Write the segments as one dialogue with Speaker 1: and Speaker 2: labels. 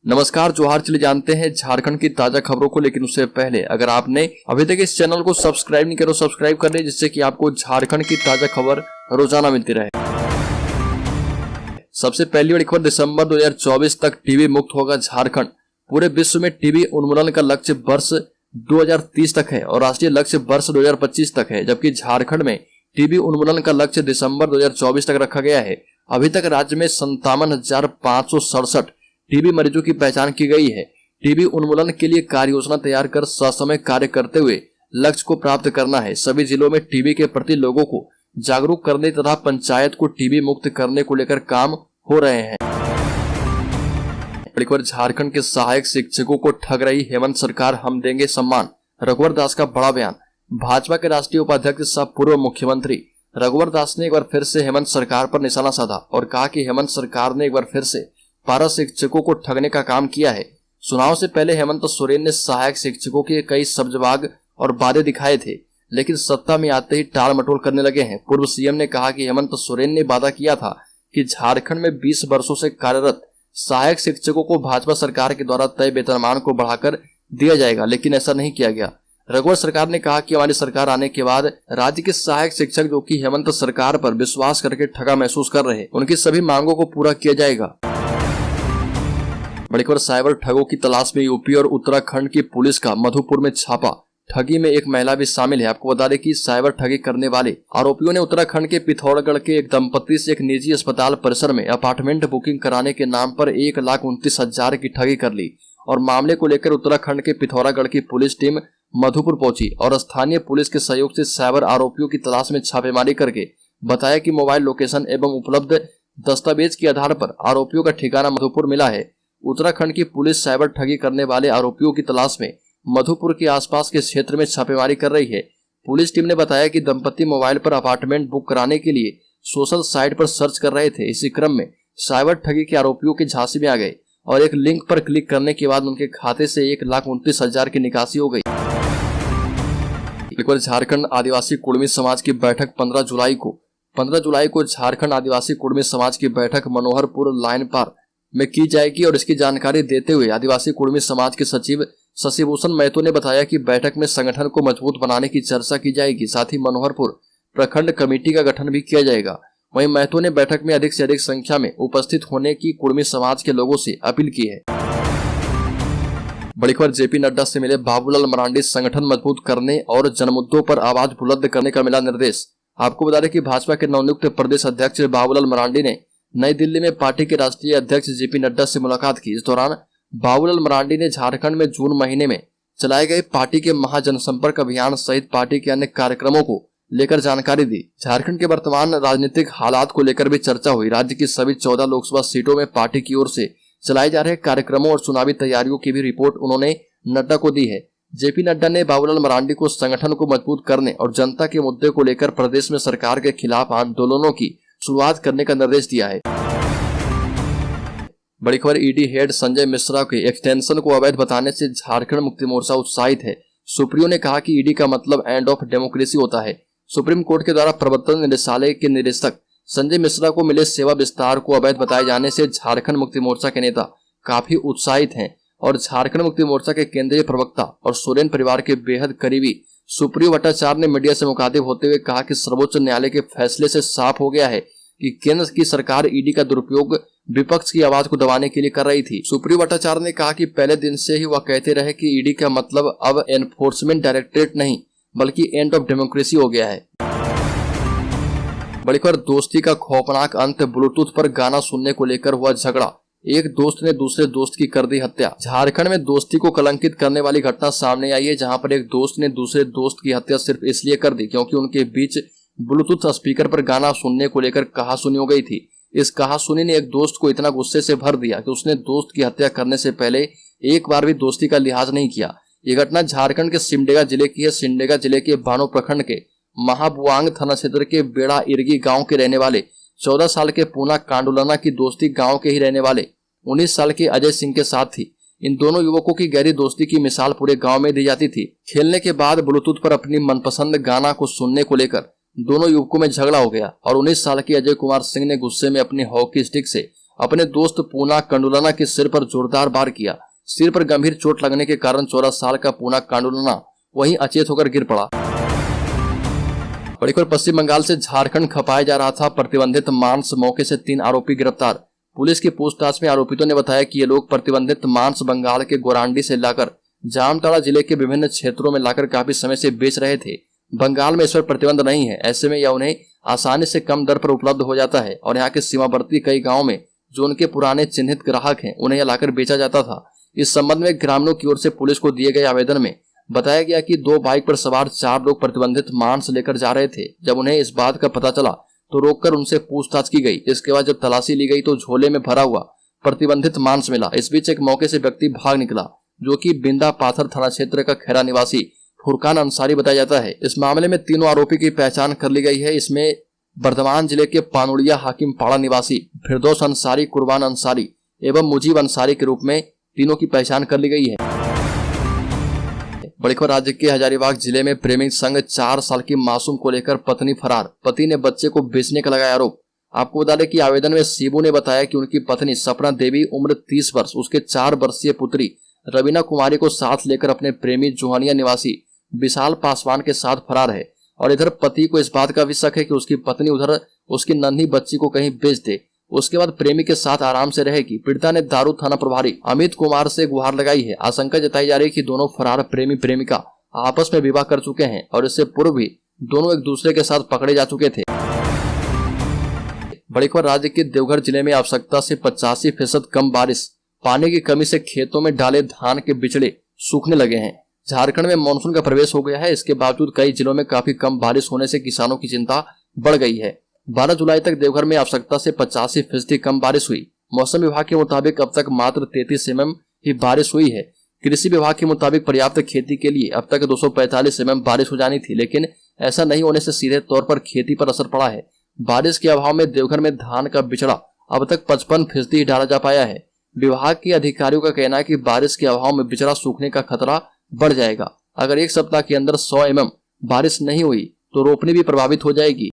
Speaker 1: नमस्कार, जोहार। चले जानते हैं झारखंड की ताजा खबरों को, लेकिन उससे पहले अगर आपने अभी तक इस चैनल को सब्सक्राइब नहीं किया तो सब्सक्राइब कर लें, जिससे कि आपको झारखंड की ताजा खबर रोजाना मिलती रहे। सबसे पहली बड़ी खबर, दिसंबर 2024 तक टीबी मुक्त होगा झारखंड। पूरे विश्व में टीबी उन्मूलन का लक्ष्य वर्ष 2030 तक है और राष्ट्रीय लक्ष्य वर्ष 2025 तक है, जबकि झारखंड में टीबी उन्मूलन का लक्ष्य दिसंबर 2024 तक रखा गया है। अभी तक राज्य में 57,567 टीबी मरीजों की पहचान की गई है। टीबी उन्मूलन के लिए कार्य योजना तैयार कर ससमय कार्य करते हुए लक्ष्य को प्राप्त करना है। सभी जिलों में टीबी के प्रति लोगों को जागरूक करने तथा पंचायत को टीबी मुक्त करने को लेकर काम हो रहे हैं। झारखंड के सहायक शिक्षकों को ठग रही हेमंत सरकार, हम देंगे सम्मान। रघुवर दास का बड़ा बयान। भाजपा के राष्ट्रीय उपाध्यक्ष सह पूर्व मुख्यमंत्री रघुवर दास ने एक बार फिर से हेमंत सरकार पर निशाना साधा और कहा कि हेमंत सरकार ने एक बार फिर से पारा शिक्षकों को ठगने का काम किया है। चुनाव से पहले हेमंत सोरेन ने सहायक शिक्षकों के कई सब्जबाग और वादे दिखाए थे, लेकिन सत्ता में आते ही टाल मटोल करने लगे हैं। पूर्व सीएम ने कहा कि हेमंत सोरेन ने वादा किया था कि झारखंड में 20 वर्षों से कार्यरत सहायक शिक्षकों को भाजपा सरकार के द्वारा तय वेतनमान को बढ़ाकर दिया जाएगा, लेकिन ऐसा नहीं किया गया। रघुवर सरकार ने कहा कि हमारी सरकार आने के बाद राज्य के सहायक शिक्षक जो कि हेमंत सरकार पर विश्वास करके ठगा महसूस कर रहे, उनकी सभी मांगों को पूरा किया जाएगा। बड़ी खबर, साइबर ठगों की तलाश में यूपी और उत्तराखंड की पुलिस का मधुपुर में छापा। ठगी में एक महिला भी शामिल है। आपको बता दें कि साइबर ठगी करने वाले आरोपियों ने उत्तराखंड के पिथौरागढ़ के एक दंपति से एक निजी अस्पताल परिसर में अपार्टमेंट बुकिंग कराने के नाम पर 1,29,000 की ठगी कर ली और मामले को लेकर उत्तराखंड के पिथौरागढ़ की पुलिस टीम मधुपुर पहुंची और स्थानीय पुलिस के सहयोग से साइबर आरोपियों की तलाश में छापेमारी करके बताया कि मोबाइल लोकेशन एवं उपलब्ध दस्तावेज के आधार पर आरोपियों का ठिकाना मधुपुर मिला है। उत्तराखंड की पुलिस साइबर ठगी करने वाले आरोपियों की तलाश में मधुपुर के आसपास के क्षेत्र में छापेमारी कर रही है। पुलिस टीम ने बताया कि दंपति मोबाइल पर अपार्टमेंट बुक कराने के लिए सोशल साइट पर सर्च कर रहे थे। इसी क्रम में साइबर ठगी के आरोपियों के झांसे में आ गए और एक लिंक पर क्लिक करने के बाद उनके खाते से 1,29,000 की निकासी हो गई। झारखंड आदिवासी कुर्मी समाज की बैठक 15 जुलाई को झारखंड आदिवासी कुर्मी समाज की बैठक मनोहरपुर लाइन पार में की जाएगी और इसकी जानकारी देते हुए आदिवासी कुर्मी समाज के सचिव शशिभूषण महतो ने बताया कि बैठक में संगठन को मजबूत बनाने की चर्चा की जाएगी। साथ ही मनोहरपुर प्रखंड कमेटी का गठन भी किया जाएगा। वहीं महतो ने बैठक में अधिक से अधिक संख्या में उपस्थित होने की कुर्मी समाज के लोगों से अपील की है। बड़ी खबर, जेपी नड्डा से मिले बाबूलाल मरांडी, संगठन मजबूत करने और जनमुद्दों पर आवाज बुलंद करने का मिला निर्देश। आपको बता दें कि भाजपा के नवनियुक्त प्रदेश अध्यक्ष बाबूलाल मरांडी ने नई दिल्ली में पार्टी के राष्ट्रीय अध्यक्ष जेपी नड्डा से मुलाकात की। इस दौरान बाबूलाल मरांडी ने झारखंड में जून महीने में चलाए गए पार्टी के महाजनसंपर्क अभियान सहित पार्टी के अन्य कार्यक्रमों को लेकर जानकारी दी। झारखंड के वर्तमान राजनीतिक हालात को लेकर भी चर्चा हुई। राज्य की सभी 14 लोकसभा सीटों में पार्टी की ओर से चलाए जा रहे कार्यक्रमों और चुनावी तैयारियों की भी रिपोर्ट उन्होंने नड्डा को दी है। जेपी नड्डा ने बाबूलाल मरांडी को संगठन को मजबूत करने और जनता के मुद्दे को लेकर प्रदेश में सरकार के खिलाफ आंदोलनों की शुरुआत करने का निर्देश दिया है। बड़ी खबर, ईडी हेड संजय मिश्रा के एक्सटेंशन को अवैध बताने से झारखंड मुक्ति मोर्चा उत्साहित है। सुप्रीयो ने कहा कि ईडी का मतलब एंड ऑफ डेमोक्रेसी होता है। सुप्रीम कोर्ट के द्वारा प्रवर्तन निदेशालय के निदेशक संजय मिश्रा को मिले सेवा विस्तार को अवैध बताए जाने से झारखंड मुक्ति मोर्चा के नेता काफी उत्साहित हैं और झारखंड मुक्ति मोर्चा के केंद्रीय प्रवक्ता और सोरेन परिवार के बेहद करीबी सुप्रियो भट्टाचार्य ने मीडिया से मुखातिब होते हुए कहा कि सर्वोच्च न्यायालय के फैसले से साफ हो गया है कि केंद्र की सरकार ईडी का दुरुपयोग विपक्ष की आवाज को दबाने के लिए कर रही थी। सुप्रियो भट्टाचार्य ने कहा कि पहले दिन से ही वह कहते रहे कि ईडी का मतलब अब एनफोर्समेंट डायरेक्टरेट नहीं बल्कि एंड ऑफ डेमोक्रेसी हो गया है। बड़ी खबर, दोस्ती का खौफनाक अंत, ब्लूटूथ पर गाना सुनने को लेकर हुआ झगड़ा। एक दोस्त ने दूसरे दोस्त की कर दी हत्या। झारखंड में दोस्ती को कलंकित करने वाली घटना सामने आई है, जहां पर एक दोस्त ने दूसरे दोस्त की हत्या सिर्फ इसलिए कर दी क्योंकि उनके बीच ब्लूटूथ स्पीकर पर गाना सुनने को लेकर कहासुनी हो गई थी। इस कहासुनी ने एक दोस्त को इतना गुस्से से भर दिया कि उसने दोस्त की हत्या करने से पहले एक बार भी दोस्ती का लिहाज नहीं किया। ये घटना झारखंड के सिमडेगा जिले की है। सिमडेगा जिले के बानो प्रखंड के महाबुआंग थाना क्षेत्र के बेड़ा इरगी गांव के रहने वाले 14 साल के पूना कांडुलाना की दोस्ती गांव के ही रहने वाले 19 साल के अजय सिंह के साथ थी। इन दोनों युवकों की गहरी दोस्ती की मिसाल पूरे गांव में दी जाती थी। खेलने के बाद ब्लूटूथ पर अपनी मनपसंद गाना को सुनने को लेकर दोनों युवकों में झगड़ा हो गया और 19 साल के अजय कुमार सिंह ने गुस्से में अपनी हॉकी स्टिक से अपने दोस्त पूना कांडुलाना के सिर पर जोरदार वार किया। सिर पर गंभीर चोट लगने के कारण 14 साल का पूना कांडुलाना वहीं अचेत होकर गिर पड़ा। बड़ी खबर पश्चिम बंगाल से झारखंड खपाया जा रहा था प्रतिबंधित मांस, मौके से 3 आरोपी गिरफ्तार। पुलिस की पूछताछ में आरोपितों ने बताया कि ये लोग प्रतिबंधित मांस बंगाल के गोरांडी से लाकर जामताड़ा जिले के विभिन्न क्षेत्रों में लाकर काफी समय से बेच रहे थे। बंगाल में इस पर प्रतिबंध नहीं है, ऐसे में यह उन्हें आसानी से कम दर पर उपलब्ध हो जाता है और यहाँ के सीमावर्ती कई गाँव में जो उनके पुराने चिन्हित ग्राहक हैं उन्हें यह लाकर बेचा जाता था। इस संबंध में ग्रामीणों की ओर से पुलिस को दिए गए आवेदन में बताया गया कि 2 बाइक पर सवार 4 लोग प्रतिबंधित मांस लेकर जा रहे थे। जब उन्हें इस बात का पता चला तो रोककर उनसे पूछताछ की गई। इसके बाद जब तलाशी ली गई तो झोले में भरा हुआ प्रतिबंधित मांस मिला। इस बीच एक मौके से व्यक्ति भाग निकला जो कि बिंदा पाथर थाना क्षेत्र का खैरा निवासी फुरकान अंसारी बताया जाता है। इस मामले में तीनों आरोपी की पहचान कर ली गई है। इसमें बर्धमान जिले के पानुड़िया हाकिम पाड़ा निवासी फिरदौस अंसारी, कुर्बान अंसारी एवं मुजीब अंसारी के रूप में तीनों की पहचान कर ली गई है। बड़ी खबर राज्य के हजारीबाग जिले में प्रेमी संग 4 साल की मासूम को लेकर पत्नी फरार, पति ने बच्चे को बेचने का लगाया आरोप। आपको बता दें कि आवेदन में शिबू ने बताया कि उनकी पत्नी सपना देवी उम्र 30 वर्ष उसके 4 वर्षीय पुत्री रवीना कुमारी को साथ लेकर अपने प्रेमी जोहनिया निवासी विशाल पासवान के साथ फरार है। और इधर पति को इस बात का भी शक है कि उसकी पत्नी उधर उसकी नन्ही बच्ची को कहीं बेच दे, उसके बाद प्रेमी के साथ आराम से रहेगी। पीड़िता ने दारू थाना प्रभारी अमित कुमार से गुहार लगाई है। आशंका जताई जा रही है कि दोनों फरार प्रेमी प्रेमिका आपस में विवाह कर चुके हैं और इससे पूर्व भी दोनों एक दूसरे के साथ पकड़े जा चुके थे। बड़ी खबर राज्य के देवघर जिले में आवश्यकता से 85% कम बारिश, पानी की कमी से खेतों में डाले धान के बिचड़े सूखने लगे हैं। झारखंड में मानसून का प्रवेश हो गया है, इसके बावजूद कई जिलों में काफी कम बारिश होने से किसानों की चिंता बढ़ गई है। 12 जुलाई तक देवघर में आवश्यकता से 85% कम बारिश हुई। मौसम विभाग के मुताबिक अब तक मात्र 33 mm ही बारिश हुई है। कृषि विभाग के मुताबिक पर्याप्त खेती के लिए अब तक 245 mm बारिश हो जानी थी, लेकिन ऐसा नहीं होने से सीधे तौर पर खेती पर असर पड़ा है। बारिश के अभाव में देवघर में धान का बिचड़ा अब तक 55% ही डाला जा पाया है। विभाग के अधिकारियों का कहना है कि बारिश के अभाव में बिचड़ा सूखने का खतरा बढ़ जाएगा। अगर एक सप्ताह के अंदर 100 mm बारिश नहीं हुई तो रोपनी भी प्रभावित हो जाएगी।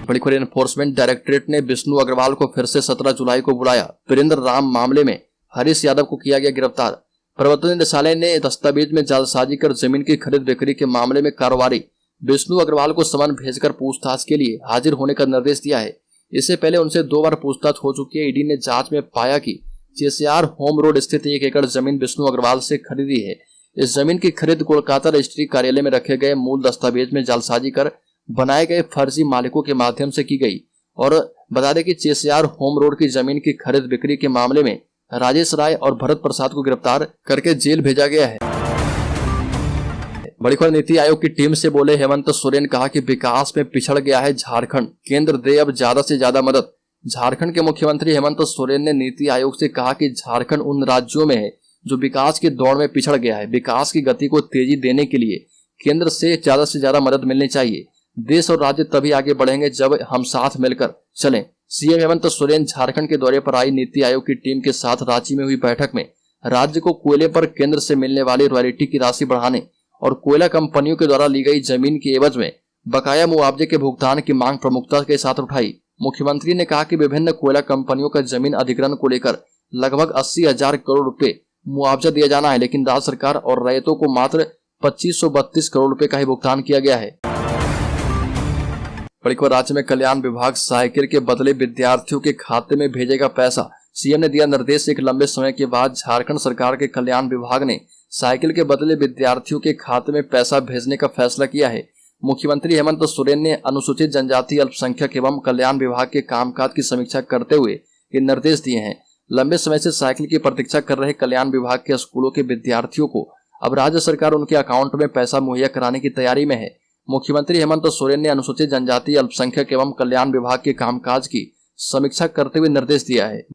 Speaker 1: बड़ी खबर एनफोर्समेंट डायरेक्टरेट ने विष्णु अग्रवाल को फिर से 17 जुलाई को बुलाया। वीरेंद्र राम मामले में हरीश यादव को किया गया गिरफ्तार। प्रवर्तन निदेशालय ने दस्तावेज में जालसाजी कर जमीन की खरीद बिक्री के मामले में कारोबारी विष्णु अग्रवाल को समन भेजकर पूछताछ के लिए हाजिर होने का निर्देश दिया है। इससे पहले उनसे 2 बार पूछताछ हो चुकी है। ईडी ने जांच में पाया कि चेसियार होम रोड स्थित 1 एकड़ जमीन विष्णु अग्रवाल से खरीदी है। इस जमीन की खरीद कोलकाता रजिस्ट्री कार्यालय में रखे गए मूल दस्तावेज में जालसाजी कर बनाए गए फर्जी मालिकों के माध्यम से की गई। और बता दें कि चेसियार होम रोड की जमीन की खरीद बिक्री के मामले में राजेश राय और भरत प्रसाद को गिरफ्तार करके जेल भेजा गया है। बड़ी खबर नीति आयोग की टीम से बोले हेमंत सोरेन, कहा कि विकास में पिछड़ गया है झारखंड, केंद्र दे अब ज्यादा से ज्यादा मदद। झारखंड के मुख्यमंत्री हेमंत सोरेन ने नीति आयोग से कहा कि झारखंड उन राज्यों में है जो विकास की दौड़ में पिछड़ गया है। विकास की गति को तेजी देने के लिए केंद्र से ज्यादा मदद मिलनी चाहिए। देश और राज्य तभी आगे बढ़ेंगे जब हम साथ मिलकर चलें। सीएम हेमंत सोरेन झारखंड के दौरे पर आई नीति आयोग की टीम के साथ रांची में हुई बैठक में राज्य को कोयले पर केंद्र से मिलने वाली रॉयल्टी की राशि बढ़ाने और कोयला कंपनियों के द्वारा ली गई जमीन के एवज में बकाया मुआवजे के भुगतान की मांग प्रमुखता के साथ उठाई। मुख्यमंत्री ने कहा कि विभिन्न कोयला कंपनियों का जमीन अधिग्रहण को लेकर लगभग 80,000 करोड़ रुपए मुआवजा दिया जाना है, लेकिन राज्य सरकार और रैयतों को मात्र 2532 करोड़ रुपए का ही भुगतान किया गया है। बड़ी खबर राज्य में कल्याण विभाग साइकिल के बदले विद्यार्थियों के खाते में भेजेगा पैसा। सीएम ने दिया निर्देश। एक लंबे समय के बाद झारखंड सरकार के कल्याण विभाग ने साइकिल के बदले विद्यार्थियों के खाते में पैसा भेजने का फैसला किया है। मुख्यमंत्री हेमंत सोरेन ने अनुसूचित जनजाति, अल्पसंख्यक एवं कल्याण विभाग के कामकाज की समीक्षा करते हुए ये निर्देश दिए हैं। लंबे समय से साइकिल की प्रतीक्षा कर रहे कल्याण विभाग के स्कूलों के विद्यार्थियों को अब राज्य सरकार उनके अकाउंट में पैसा मुहैया कराने की तैयारी में है। मुख्यमंत्री हेमंत सोरेन ने अनुसूचित जनजाति, अल्पसंख्यक एवं कल्याण विभाग के कामकाज की समीक्षा करते हुए निर्देश दिया है।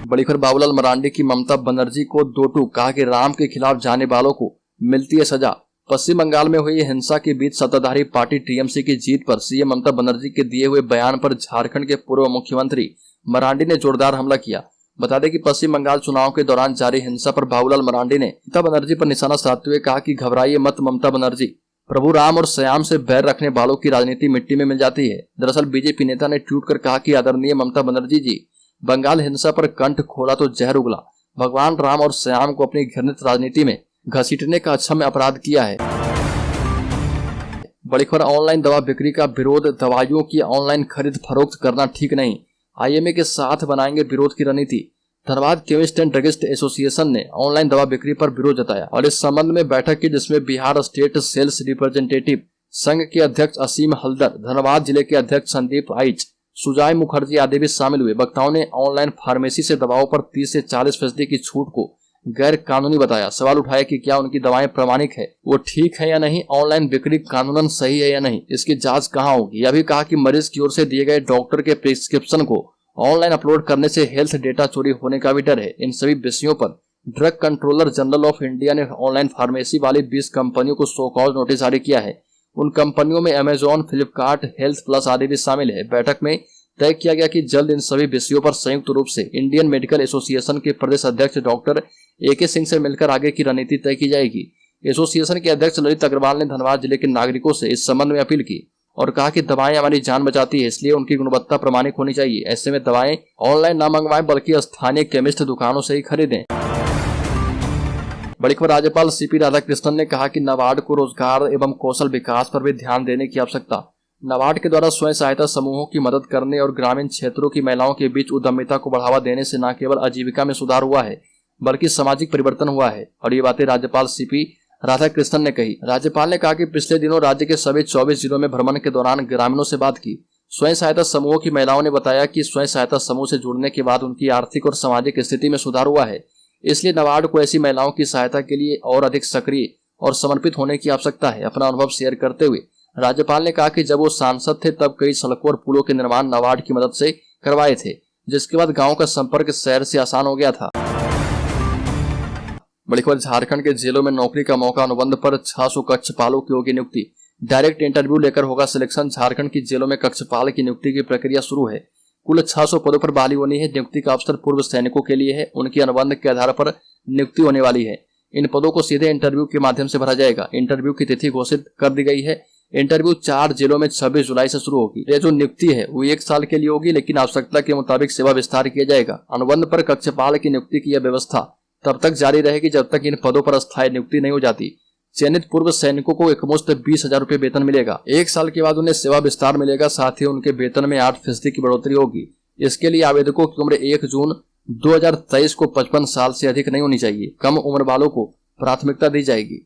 Speaker 1: बड़ी खबर बाबूलाल मरांडी की ममता बनर्जी को 2 टूक, कहा कि राम के खिलाफ जाने वालों को मिलती है सजा। पश्चिम बंगाल में हुई हिंसा के बीच सत्ताधारी पार्टी टीएमसी की जीत पर सीएम ममता बनर्जी के दिए हुए बयान पर झारखंड के पूर्व मुख्यमंत्री मरांडी ने जोरदार हमला किया। बता दें कि पश्चिम बंगाल चुनाव के दौरान जारी हिंसा पर बाबूलाल मरांडी ने ममता बनर्जी पर निशाना साधते हुए कहा कि घबराइए मत ममता बनर्जी, प्रभु राम और श्याम से बैर रखने वालों की राजनीति मिट्टी में मिल जाती है। दरअसल बीजेपी नेता ने ट्वीट कर कहा कि आदरणीय ममता बनर्जी जी, बंगाल हिंसा पर कंठ खोला तो जहर उगला। भगवान राम और श्याम को अपनी घृणित राजनीति में घसीटने का अक्षम्य अपराध किया है। बड़ी खबर, ऑनलाइन दवा बिक्री का विरोध, दवाइयों की ऑनलाइन खरीद फरोख्त करना ठीक नहीं, आईएमए के साथ बनाएंगे विरोध की रणनीति। Dhanbad chemist and druggist association ने ऑनलाइन दवा बिक्री पर विरोध जताया और इस संबंध में बैठक की, जिसमें बिहार स्टेट सेल्स रिप्रेजेंटेटिव संघ के अध्यक्ष असीम हल्दर, धनबाद जिले के अध्यक्ष संदीप आइच, सुजाय मुखर्जी आदि भी शामिल हुए। वक्ताओं ने ऑनलाइन फार्मेसी से दवाओं पर 30 से 40% की छूट को गैर कानूनी बताया। सवाल उठाया कि क्या उनकी दवाएं प्रामाणिक है, वो ठीक है या नहीं, ऑनलाइन बिक्री कानूनन सही है या नहीं, इसकी जांच कहां होगी। यह भी कहा कि मरीज की ओर से दिए गए डॉक्टर के प्रिस्क्रिप्शन को ऑनलाइन अपलोड करने से हेल्थ डेटा चोरी होने का भी डर है। इन सभी विषयों पर drug controller general of India ने ऑनलाइन फार्मेसी वाली 20 कंपनियों को सो कॉज नोटिस जारी किया है। उन कंपनियों में अमेजॉन, फ्लिपकार्ट, हेल्थ प्लस आदि भी शामिल है। बैठक में तय किया गया कि जल्द इन सभी विषयों पर संयुक्त रूप से इंडियन मेडिकल एसोसिएशन के प्रदेश अध्यक्ष डॉक्टर AK सिंह से मिलकर आगे की रणनीति तय की जाएगी। एसोसिएशन के अध्यक्ष ललित अग्रवाल ने धनबाद जिले के नागरिकों से इस संबंध में अपील की और कहा कि दवाएं हमारी जान बचाती है, इसलिए उनकी गुणवत्ता प्रमाणिक होनी चाहिए। ऐसे में दवाएं ऑनलाइन न मंगवाएं बल्कि स्थानीय केमिस्ट दुकानों से ही खरीदें। बड़ी खबर, राज्यपाल CP राधाकृष्णन ने कहा कि नाबार्ड को रोजगार एवं कौशल विकास पर भी ध्यान देने की आवश्यकता। नाबार्ड के द्वारा स्वयं सहायता समूहों की मदद करने और ग्रामीण क्षेत्रों की महिलाओं के बीच उद्यमिता को बढ़ावा देने से न केवल आजीविका में सुधार हुआ है बल्कि सामाजिक परिवर्तन हुआ है। और ये बातें राज्यपाल CP राधाकृष्णन ने कही। राज्यपाल ने कहा कि पिछले दिनों राज्य के सभी 24 जिलों में भ्रमण के दौरान ग्रामीणों से बात की। स्वयं सहायता समूहों की महिलाओं ने बताया कि स्वयं सहायता समूह से जुड़ने के बाद उनकी आर्थिक और सामाजिक स्थिति में सुधार हुआ है। इसलिए नाबार्ड को ऐसी महिलाओं की सहायता के लिए और अधिक सक्रिय और समर्पित होने की आवश्यकता है। अपना अनुभव शेयर करते हुए राज्यपाल ने कहा कि जब वो सांसद थे तब कई सड़कों और पुलों के निर्माण नाबार्ड की मदद से करवाए थे, जिसके बाद गाँव का संपर्क शहर से आसान हो गया था। बड़ी खबर, झारखंड के जेलों में नौकरी का मौका, अनुबंध पर 600 कक्षपालों की होगी नियुक्ति। डायरेक्ट इंटरव्यू लेकर होगा सिलेक्शन। झारखंड की जेलों में कक्षपाल की नियुक्ति की प्रक्रिया शुरू है। कुल 600 पदों पर बहाली होनी है। नियुक्ति का अवसर पूर्व सैनिकों के लिए है। उनकी अनुबंध के आधार पर नियुक्ति होने वाली है। इन पदों को सीधे इंटरव्यू के माध्यम से भरा जाएगा। इंटरव्यू की तिथि घोषित कर दी गई है। इंटरव्यू 4 जिलों में 26 जुलाई से शुरू होगी। यह जो नियुक्ति है वो 1 साल के लिए होगी, लेकिन आवश्यकता के मुताबिक सेवा विस्तार किया जाएगा। अनुबंध पर कक्षपाल की नियुक्ति की यह व्यवस्था तब तक जारी रहेगी जब तक इन पदों पर अस्थायी नियुक्ति नहीं हो जाती। चयनित पूर्व सैनिकों को एकमुश्त 20,000 रुपए वेतन मिलेगा। 1 साल के बाद उन्हें सेवा विस्तार मिलेगा। साथ ही उनके वेतन में 8% की बढ़ोतरी होगी। इसके लिए आवेदकों की उम्र 1 जून 2023 को 55 साल से अधिक नहीं होनी चाहिए। कम उम्र वालों को प्राथमिकता दी जाएगी।